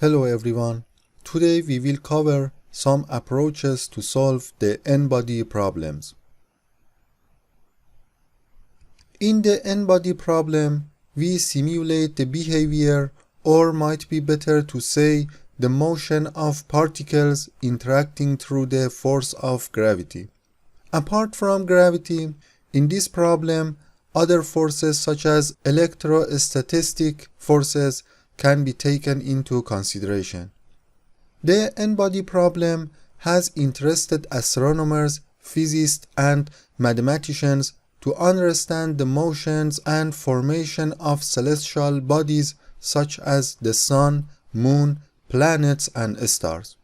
Hello everyone. Today we will cover some approaches to solve the n-body problems. In the n-body problem, we simulate the behavior, or might be better to say the motion of particles interacting through the force of gravity. Apart from gravity, in this problem, other forces such as electrostatic forces can be taken into consideration. The n-body problem has interested astronomers, physicists, and mathematicians to understand the motions and formation of celestial bodies such as the sun, moon, planets, and stars.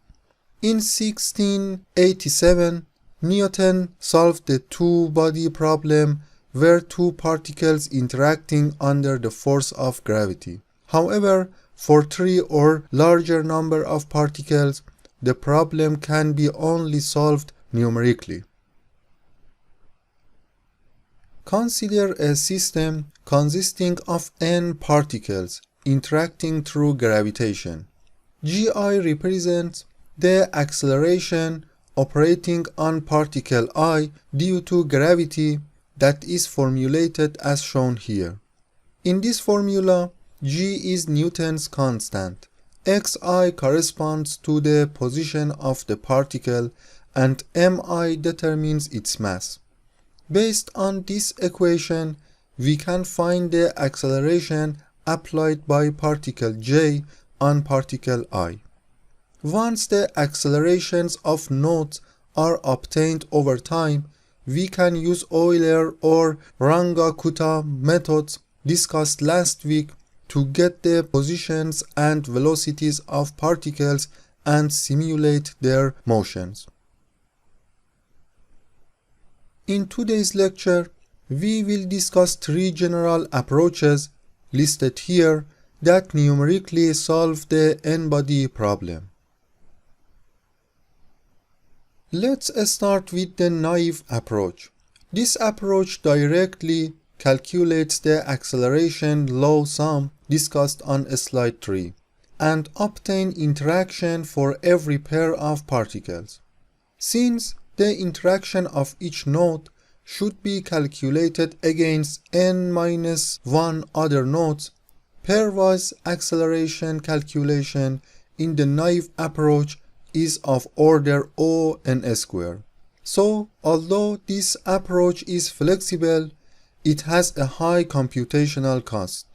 In 1687, Newton solved the two-body problem where two particles interacting under the force of gravity. However, for three or larger number of particles, the problem can be only solved numerically. Consider a system consisting of n particles interacting through gravitation. Gi represents the acceleration operating on particle I due to gravity that is formulated as shown here. In this formula, G is Newton's constant, xi corresponds to the position of the particle, and mi determines its mass. Based on this equation, we can find the acceleration applied by particle J on particle I. Once the accelerations of nodes are obtained over time, we can use Euler or Runge-Kutta methods discussed last week to get the positions and velocities of particles and simulate their motions. In today's lecture, we will discuss three general approaches listed here that numerically solve the n-body problem. Let's start with the naive approach. This approach directly calculates the acceleration law sum discussed on slide 3 and obtain interaction for every pair of particles. Since the interaction of each node should be calculated against n-1 other nodes, pairwise acceleration calculation in the naive approach is of order O(n²). So, although this approach is flexible, it has a high computational cost.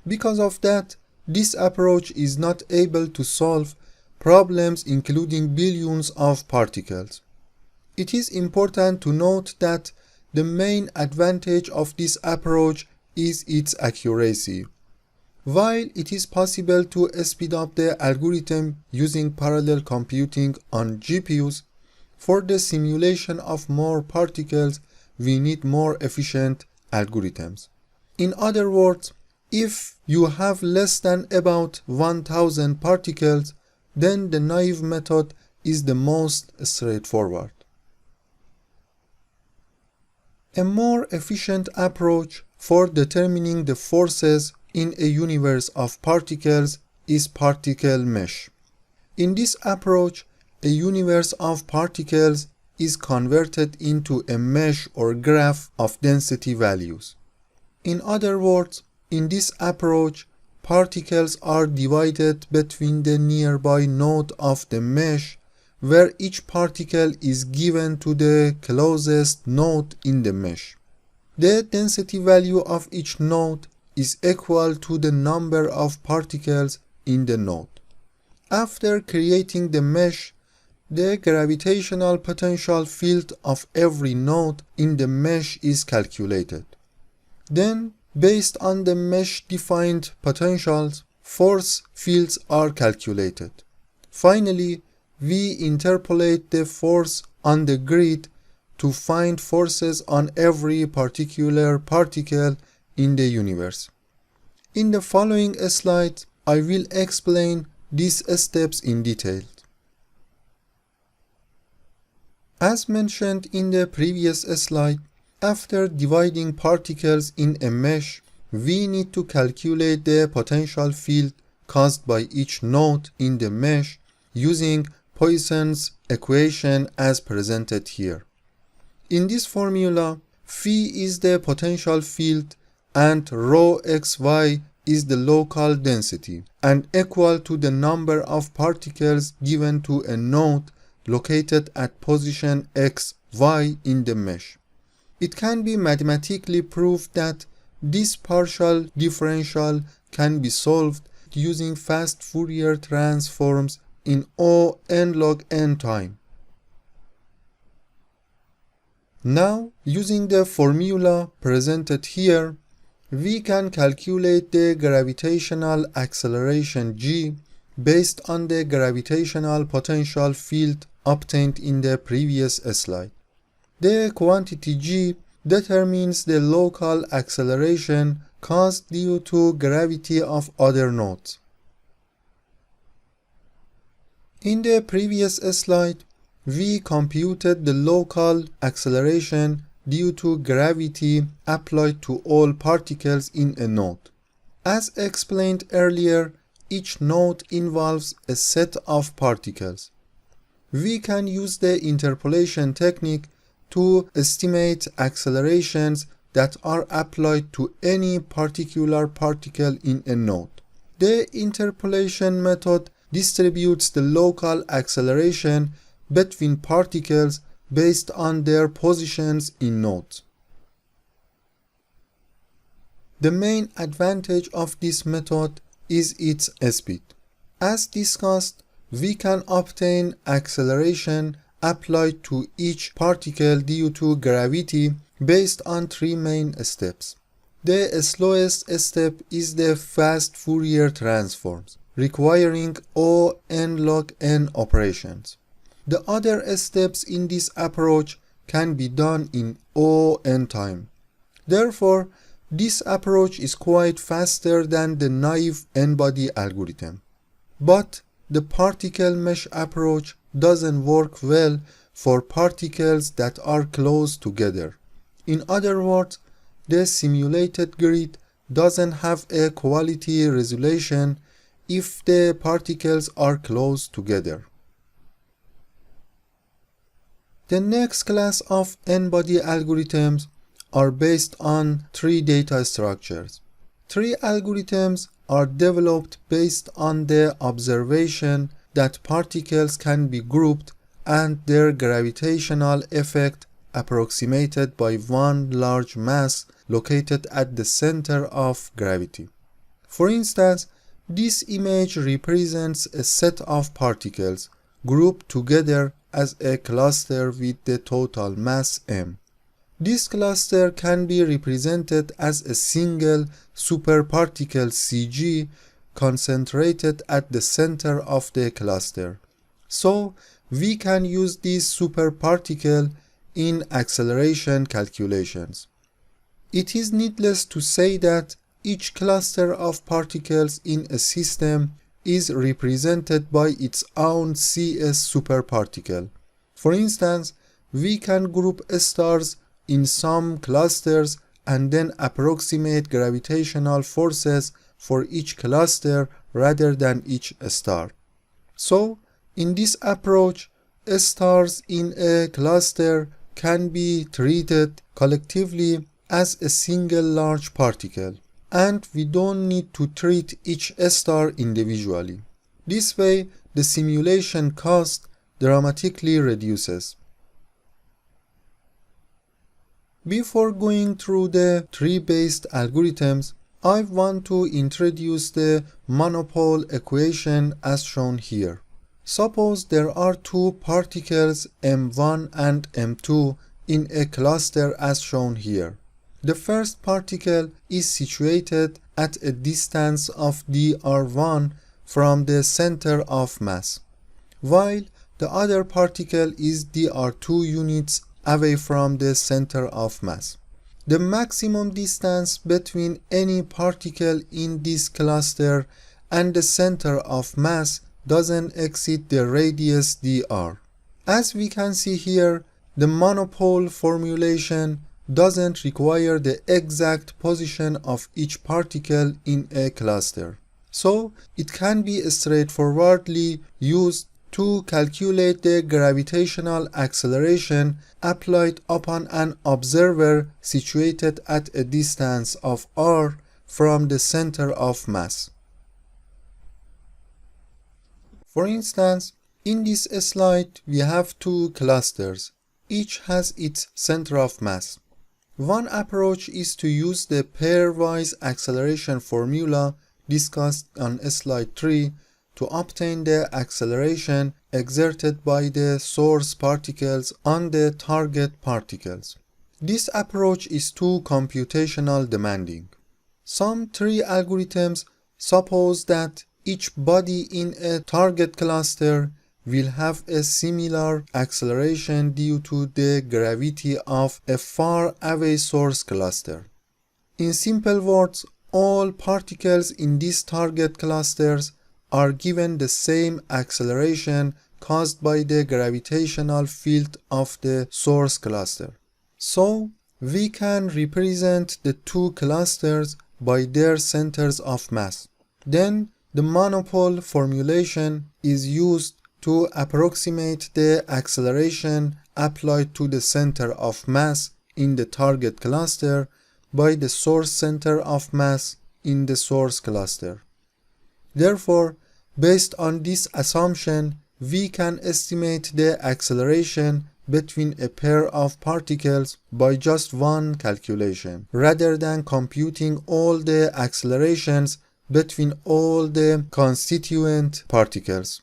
Because of that, this approach is not able to solve problems including billions of particles. It is important to note that the main advantage of this approach is its accuracy. While it is possible to speed up the algorithm using parallel computing on GPUs, for the simulation of more particles, we need more efficient algorithms. In other words, if you have less than about 1000 particles, then the naive method is the most straightforward. A more efficient approach for determining the forces in a universe of particles is particle mesh. In this approach, a universe of particles is converted into a mesh or graph of density values. In other words, in this approach, particles are divided between the nearby node of the mesh, where each particle is given to the closest node in the mesh. The density value of each node is equal to the number of particles in the node. After creating the mesh, the gravitational potential field of every node in the mesh is calculated. Then, based on the mesh-defined potentials, force fields are calculated. Finally, we interpolate the force on the grid to find forces on every particular particle in the universe. In the following slides, I will explain these steps in detail. As mentioned in the previous slide, after dividing particles in a mesh, we need to calculate the potential field caused by each node in the mesh using Poisson's equation as presented here. In this formula, phi is the potential field and rho xy is the local density and equal to the number of particles given to a node located at position x, y in the mesh. It can be mathematically proved that this partial differential can be solved using fast Fourier transforms in O n log n time. Now, using the formula presented here, we can calculate the gravitational acceleration g based on the gravitational potential field obtained in the previous slide. The quantity g determines the local acceleration caused due to gravity of other nodes. In the previous slide, we computed the local acceleration due to gravity applied to all particles in a node. As explained earlier, each node involves a set of particles. We can use the interpolation technique to estimate accelerations that are applied to any particular particle in a node. The interpolation method distributes the local acceleration between particles based on their positions in nodes. The main advantage of this method is its speed. As discussed, we can obtain acceleration applied to each particle due to gravity based on three main steps. The slowest step is the fast Fourier transforms, requiring O n log n operations. The other steps in this approach can be done in O n time. Therefore, this approach is quite faster than the naive n-body algorithm. But the particle mesh approach doesn't work well for particles that are close together. In other words, the simulated grid doesn't have a quality resolution if the particles are close together. The next class of n-body algorithms are based on three data structures. Three algorithms are developed based on the observation that particles can be grouped and their gravitational effect approximated by one large mass located at the center of gravity. For instance, this image represents a set of particles grouped together as a cluster with the total mass m. This cluster can be represented as a single superparticle Cg concentrated at the center of the cluster. So, we can use this superparticle in acceleration calculations. It is needless to say that each cluster of particles in a system is represented by its own CS superparticle. For instance, we can group stars in some clusters and then approximate gravitational forces for each cluster rather than each star. So, in this approach, stars in a cluster can be treated collectively as a single large particle, and we don't need to treat each star individually. This way, the simulation cost dramatically reduces. Before going through the tree-based algorithms, I want to introduce the monopole equation as shown here. Suppose there are two particles m1 and m2 in a cluster as shown here. The first particle is situated at a distance of dr1 from the center of mass, while the other particle is dr2 units away from the center of mass. The maximum distance between any particle in this cluster and the center of mass doesn't exceed the radius dr. As we can see here, the monopole formulation doesn't require the exact position of each particle in a cluster. So it can be straightforwardly used to calculate the gravitational acceleration applied upon an observer situated at a distance of r from the center of mass. For instance, in this slide we have two clusters. Each has its center of mass. One approach is to use the pairwise acceleration formula discussed on slide 3 to obtain the acceleration exerted by the source particles on the target particles. This approach is too computational demanding. Some tree algorithms suppose that each body in a target cluster will have a similar acceleration due to the gravity of a far away source cluster. In simple words, all particles in these target clusters are given the same acceleration caused by the gravitational field of the source cluster. So, we can represent the two clusters by their centers of mass. Then, the monopole formulation is used to approximate the acceleration applied to the center of mass in the target cluster by the source center of mass in the source cluster. Therefore, based on this assumption, we can estimate the acceleration between a pair of particles by just one calculation, rather than computing all the accelerations between all the constituent particles.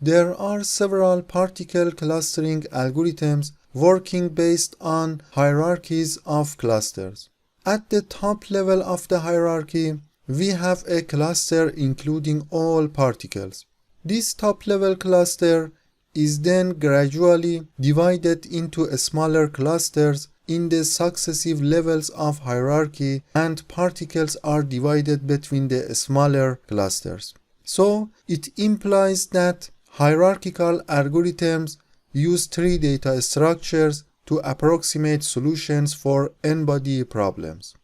There are several particle clustering algorithms working based on hierarchies of clusters. At the top level of the hierarchy, we have a cluster including all particles. This top-level cluster is then gradually divided into smaller clusters in the successive levels of hierarchy, and particles are divided between the smaller clusters. So, it implies that hierarchical algorithms use tree data structures to approximate solutions for n-body problems.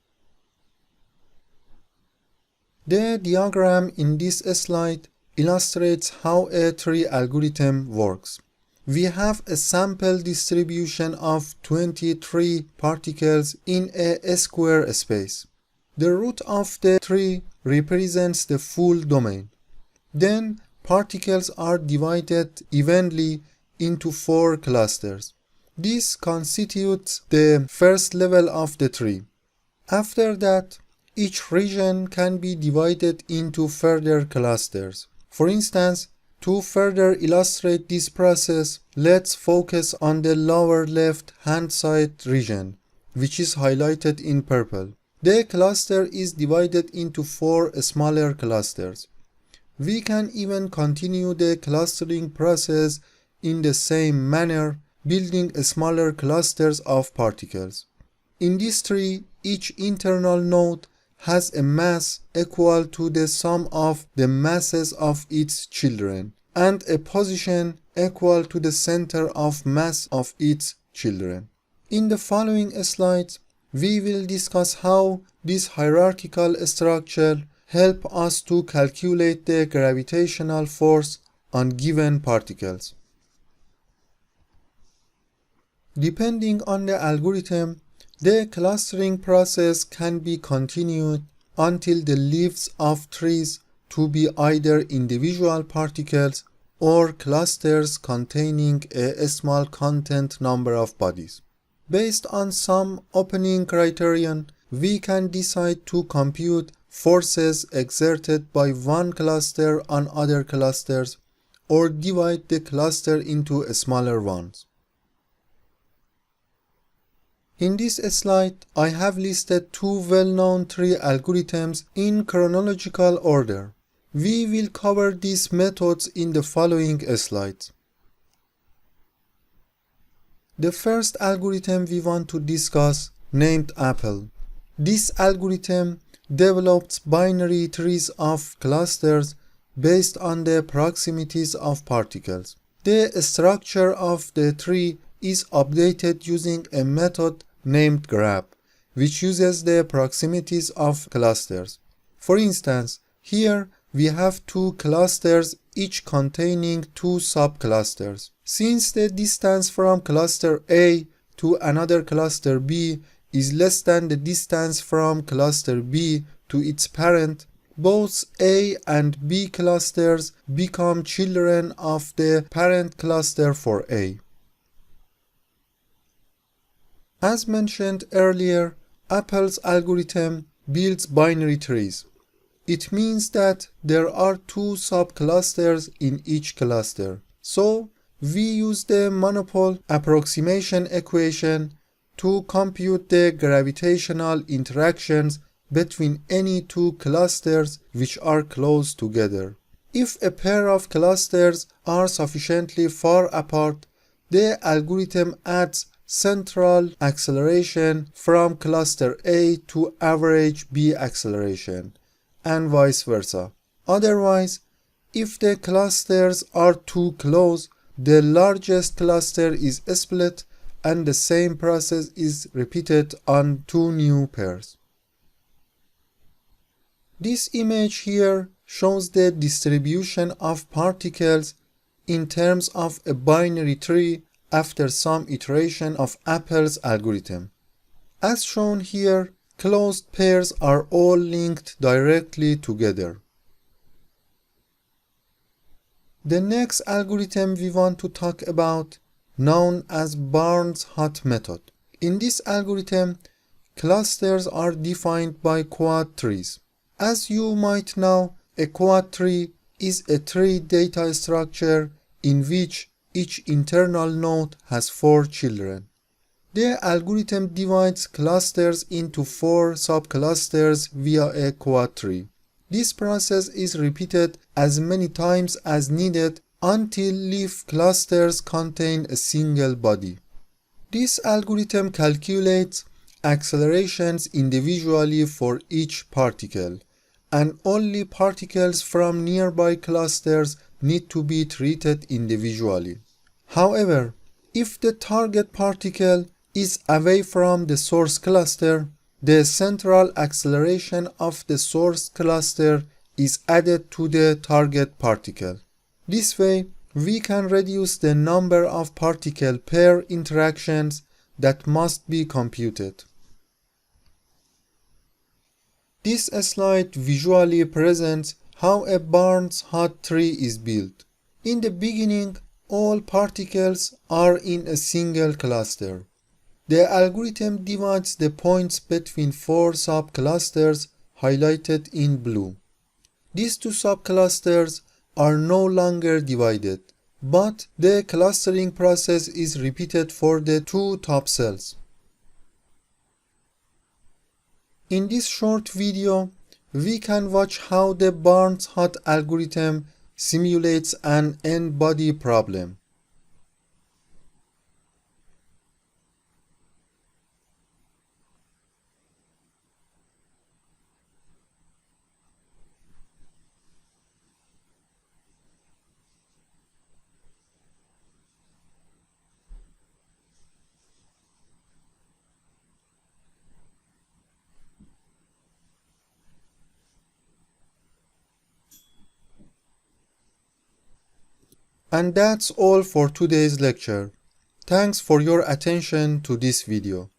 The diagram in this slide illustrates how a tree algorithm works. We have a sample distribution of 23 particles in a square space. The root of the tree represents the full domain. Then particles are divided evenly into 4 clusters. This constitutes the first level of the tree. After that, each region can be divided into further clusters. For instance, to further illustrate this process, let's focus on the lower left-hand side region, which is highlighted in purple. The cluster is divided into 4 smaller clusters. We can even continue the clustering process in the same manner, building smaller clusters of particles. In this tree, each internal node has a mass equal to the sum of the masses of its children, and a position equal to the center of mass of its children. In the following slides, we will discuss how this hierarchical structure helps us to calculate the gravitational force on given particles. Depending on the algorithm, the clustering process can be continued until the leaves of trees to be either individual particles or clusters containing a small content number of bodies. Based on some opening criterion, we can decide to compute forces exerted by one cluster on other clusters or divide the cluster into smaller ones. In this slide, I have listed 2 well-known tree algorithms in chronological order. We will cover these methods in the following slides. The first algorithm we want to discuss, named Apple. This algorithm develops binary trees of clusters based on the proximities of particles. The structure of the tree is updated using a method named grab, which uses the proximities of clusters. For instance, here we have two clusters each containing two subclusters. Since the distance from cluster A to another cluster B is less than the distance from cluster B to its parent, both A and B clusters become children of the parent cluster for A. As mentioned earlier, Apple's algorithm builds binary trees. It means that there are two subclusters in each cluster. So, we use the monopole approximation equation to compute the gravitational interactions between any two clusters which are close together. If a pair of clusters are sufficiently far apart, the algorithm adds central acceleration from cluster A to average B acceleration, and vice versa. Otherwise, if the clusters are too close, the largest cluster is split and the same process is repeated on two new pairs. This image here shows the distribution of particles in terms of a binary tree after some iteration of Apple's algorithm. As shown here, closed pairs are all linked directly together. The next algorithm we want to talk about, known as Barnes-Hut method. In this algorithm, clusters are defined by quad trees. As you might know, a quad tree is a tree data structure in which each internal node has 4 children. The algorithm divides clusters into 4 subclusters via a quad tree. This process is repeated as many times as needed until leaf clusters contain a single body. This algorithm calculates accelerations individually for each particle, and only particles from nearby clusters need to be treated individually. However, if the target particle is away from the source cluster, the central acceleration of the source cluster is added to the target particle. This way, we can reduce the number of particle pair interactions that must be computed. This slide visually presents how a Barnes-Hut tree is built. In the beginning, all particles are in a single cluster. The algorithm divides the points between 4 subclusters highlighted in blue. These two subclusters are no longer divided, but the clustering process is repeated for the 2 top cells. In this short video, we can watch how the Barnes-Hut algorithm simulates an n-body problem. And that's all for today's lecture. Thanks for your attention to this video.